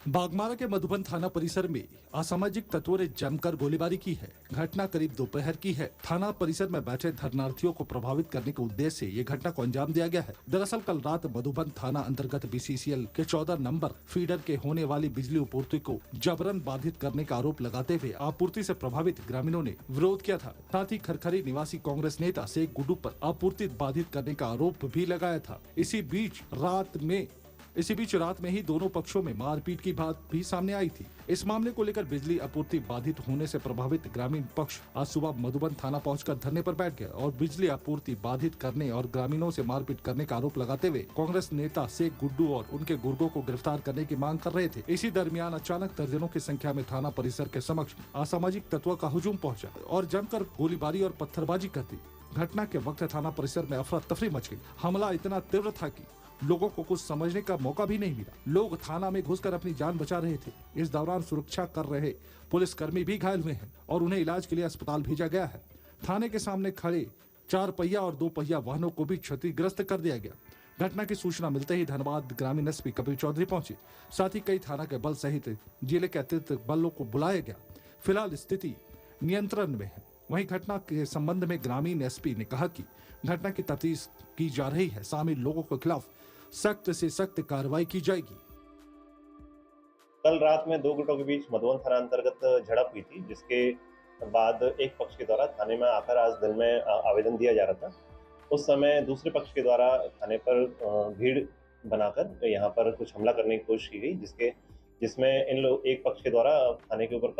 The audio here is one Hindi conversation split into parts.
बागमारा के मधुबन थाना परिसर में असामाजिक तत्वों ने जमकर गोलीबारी की है। घटना करीब दोपहर की है। थाना परिसर में बैठे धरनार्थियों को प्रभावित करने के उद्देश्य से ये घटना को अंजाम दिया गया है। दरअसल कल रात मधुबन थाना अंतर्गत बीसीसीएल के 14 नंबर फीडर के होने वाली बिजली आपूर्ति को जबरन बाधित करने का आरोप लगाते हुए आपूर्ति से प्रभावित ग्रामीणों ने विरोध किया था। साथ ही खरखरी निवासी कांग्रेस नेता शेख गुड्डू पर आपूर्ति बाधित करने का आरोप भी लगाया था। इसी बीच रात में ही दोनों पक्षों में मारपीट की बात भी सामने आई थी। इस मामले को लेकर बिजली आपूर्ति बाधित होने से प्रभावित ग्रामीण पक्ष आज सुबह मधुबन थाना पहुंचकर धरने पर बैठ गया और बिजली आपूर्ति बाधित करने और ग्रामीणों से मारपीट करने का आरोप लगाते हुए कांग्रेस नेता शेख गुड्डू और उनके गुर्गों को गिरफ्तार करने की मांग कर रहे थे। इसी दरमियान अचानक दर्जनों की संख्या में थाना परिसर के समक्ष असामाजिक तत्वों का हुजूम पहुंचा और जमकर गोलीबारी और पत्थरबाजी कर दी। घटना के वक्त थाना परिसर में अफरा तफरी मच गई। हमला इतना तीव्र था कि लोगों को कुछ समझने का मौका भी नहीं मिला। लोग थाना में घुसकर अपनी जान बचा रहे थे। इस दौरान सुरक्षा कर रहे पुलिसकर्मी भी घायल हुए हैं और उन्हें इलाज के लिए अस्पताल भेजा गया है। थाने के सामने खड़े 4 पहिया और 2 पहिया वाहनों को भी क्षतिग्रस्त कर दिया गया। घटना की सूचना मिलते ही धनबाद ग्रामीण एसपी कपिल चौधरी पहुंचे। साथ ही कई थाना के बल सहित जिले के अतिरिक्त बलों को बुलाया गया। फिलहाल स्थिति नियंत्रण में है। वहीं घटना के संबंध में ग्रामीण एसपी ने कहा कि घटना की तफ्तीश की जा रही है। शामिल लोगों के खिलाफ सख्त से सख्त कार्रवाई की जाएगी। कल रात में 2 गुटों के बीच मधुबन थाना अंतर्गत झड़प हुई थी, जिसके बाद एक पक्ष के द्वारा थाने में आकर आज दिन में आवेदन दिया जा रहा था। उस समय दूसरे पक्ष के द्वारा थाने पर भीड़ बनाकर यहाँ पर कुछ हमला करने की कोशिश की गई, जिसमें एक पक्ष के द्वारा थाने के ऊपर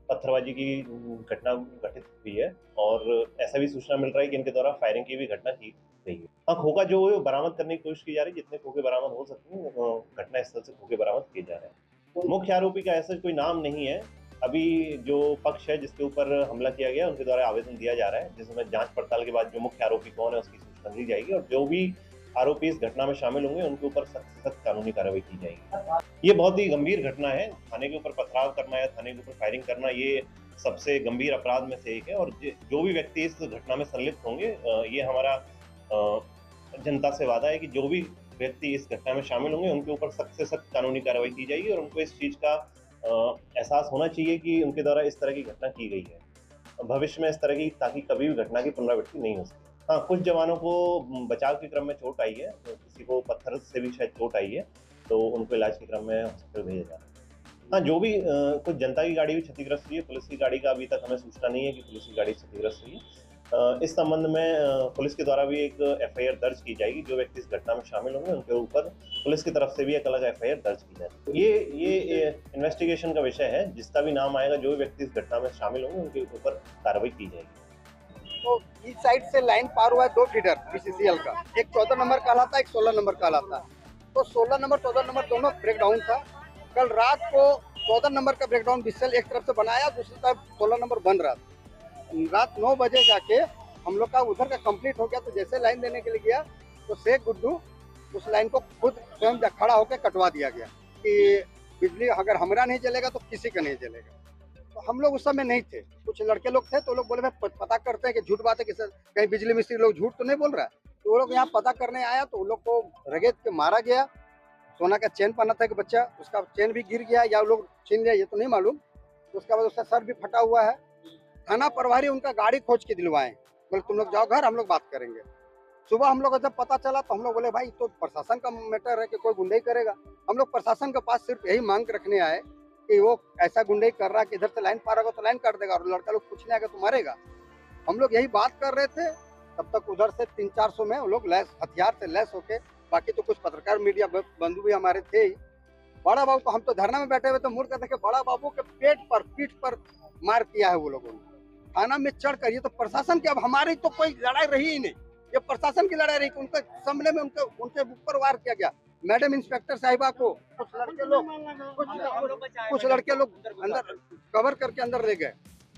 पत्थरबाजी की घटना घटित हुई है और ऐसा भी सूचना मिल रहा है कि इनके द्वारा फायरिंग की भी घटना की गई है। हाँ, खोखा जो बरामद करने की कोशिश की जा रही है, जितने खोखे बरामद हो सकते हैं घटना स्थल से खोखे बरामद किए जा रहे हैं। मुख्य आरोपी का ऐसा कोई नाम नहीं है। अभी जो पक्ष है जिसके ऊपर हमला किया गया उनके द्वारा आवेदन दिया जा रहा है, जिसमें जांच पड़ताल के बाद जो मुख्य आरोपी कौन है उसकी सूचना दी जाएगी और जो भी आरोपी इस घटना में शामिल होंगे उनके ऊपर सख्त से सख्त कानूनी कार्रवाई की जाएगी। ये बहुत ही गंभीर घटना है। थाने के ऊपर पथराव करना या थाने के ऊपर फायरिंग करना ये सबसे गंभीर अपराध में से एक है और जो भी व्यक्ति इस घटना में संलिप्त होंगे, ये हमारा जनता से वादा है कि जो भी व्यक्ति इस घटना में शामिल होंगे उनके ऊपर सख्त से सख्त कानूनी कार्रवाई की जाएगी और उनको इस चीज का एहसास होना चाहिए कि उनके द्वारा इस तरह की घटना की गई है भविष्य में इस तरह की, ताकि कभी भी घटना की पुनरावृत्ति नहीं हो सके। हाँ, कुछ जवानों को बचाव के क्रम में चोट आई है, तो किसी को पत्थर से भी शायद चोट आई है, तो उनको इलाज के क्रम में हॉस्पिटल भेजा जा रहा है। हाँ, जो भी कुछ जनता की गाड़ी भी क्षतिग्रस्त हुई है। पुलिस की गाड़ी का अभी तक हमें सूचना नहीं है कि पुलिस की गाड़ी क्षतिग्रस्त हुई है। इस संबंध में पुलिस के द्वारा भी एक एफआईआर दर्ज की जाएगी। जो व्यक्ति इस घटना में शामिल होंगे उनके ऊपर पुलिस की तरफ से भी एक अलग एफआईआर दर्ज की जाएगी। ये इन्वेस्टिगेशन का विषय है। जिसका भी नाम आएगा, जो भी व्यक्ति इस घटना में शामिल होंगे उनके ऊपर कार्रवाई की जाएगी। तो इस साइड से लाइन पार हुआ है 2 फीडर बीसीसीएल का, एक 14 नंबर का आता है, एक 16 नंबर का आता है। तो 16 नंबर 14 नंबर दोनों ब्रेकडाउन था। कल रात को 14 नंबर का ब्रेकडाउन बीसीसीएल एक तरफ से बनाया, दूसरी तरफ 16 नंबर बन रहा था। रात 9 बजे जाके हम लोग का उधर का कंप्लीट हो गया। तो जैसे लाइन देने के लिए गया तो शेख गुड्डू उस लाइन को खुद स्वयं खड़ा होकर कटवा दिया गया कि बिजली अगर हमारा नहीं चलेगा तो किसी का नहीं चलेगा। तो हम लोग उस समय नहीं थे, कुछ लड़के लोग थे, तो लोग बोले भाई पता करते हैं कि झूठ बात है, कि कहीं बिजली मिस्त्री लोग झूठ तो नहीं बोल रहा है। तो वो लोग यहाँ पता करने आया तो उन लोग को रगेद के मारा गया। सोना का चेन पहना था कि बच्चा, उसका चेन भी गिर गया या लोग छीन लिया, ये तो नहीं मालूम। तो उसके बाद उसका सर भी फटा हुआ है। थाना प्रभारी उनका गाड़ी खोज के दिलवाए, बोले तुम लोग जाओ घर, हम लोग बात करेंगे। सुबह हम लोग को जब पता चला तो हम लोग बोले भाई तो प्रशासन का मैटर है कि कोई गुंडाई करेगा। हम लोग प्रशासन के पास सिर्फ यही मांग रखने आए कि वो ऐसा गुंडाई कर रहा है कि इधर से लाइन पार होगा तो लाइन काट देगा और लड़का लोग पूछने आएगा तो मारेगा। हम लोग यही बात कर रहे थे, तब तक उधर से 300-400 में वो लोग लैस हथियार से लैस होके, बाकी तो कुछ पत्रकार मीडिया बंधु भी हमारे थे ही। बड़ा बाबू को हम तो धरना में बैठे हुए तो मुड़ कर देखे, बड़ा बाबू के पीठ पर मार किया है वो लोगों ने थाना में चढ़ कर। ये तो प्रशासन की, अब हमारी तो कोई लड़ाई रही ही नहीं, ये प्रशासन की लड़ाई रही। उनके सामने में उनके ऊपर वार किया गया। मैडम इंस्पेक्टर साहिबा को कुछ लड़के लोग अंदर कवर करके अंदर ले गए।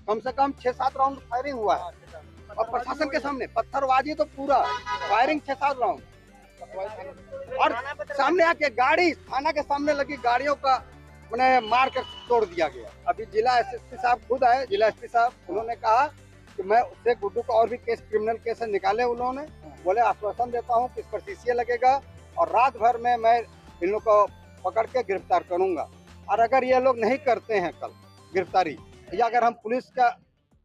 कम से कम 6-7 राउंड फायरिंग हुआ है और प्रशासन के सामने पत्थरबाजी तो पूरा फायरिंग 6-7 राउंड। और सामने आके गाड़ी थाना के सामने लगी गाड़ियों का मैंने मार कर तोड़ दिया गया। अभी जिला एसएसपी साहब खुद आए, जिला एसपी साहब, उन्होंने कहा कि मैं उससे गुड्डू का और भी केस, क्रिमिनल केस निकाले। उन्होंने बोले आश्वासन देता हूँ कि इस पर सीसीए लगेगा और रात भर में मैं इन लोग को पकड़ के गिरफ्तार करूंगा। और अगर ये लोग नहीं करते हैं कल गिरफ्तारी, या अगर हम पुलिस का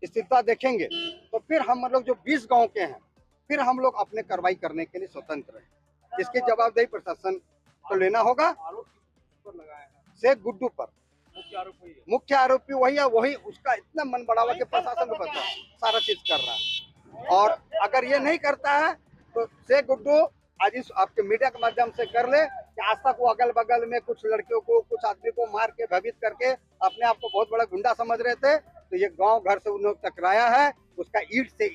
स्थिरता देखेंगे, तो फिर हम लोग जो 20 गांव के हैं, फिर हम लोग अपने कार्रवाई करने के लिए स्वतंत्र हैं। इसकी जवाबदेही प्रशासन को लेना होगा। शेख गुड्डू पर मुख्य आरोपी वही है, वही उसका इतना मन बढ़ावा कि प्रशासन को पता है, सारा चीज कर रहा है। और अगर ये नहीं करता है तो शेख गुड्डू आज इस आपके मीडिया के माध्यम से कर ले कि आज तक वो अगल बगल में कुछ लड़कियों को, कुछ आदमी को मार के भयभीत करके अपने आप को बहुत बड़ा गुंडा समझ रहे थे, तो ये गांव घर से उन्होंने टकराया है, उसका ईंट से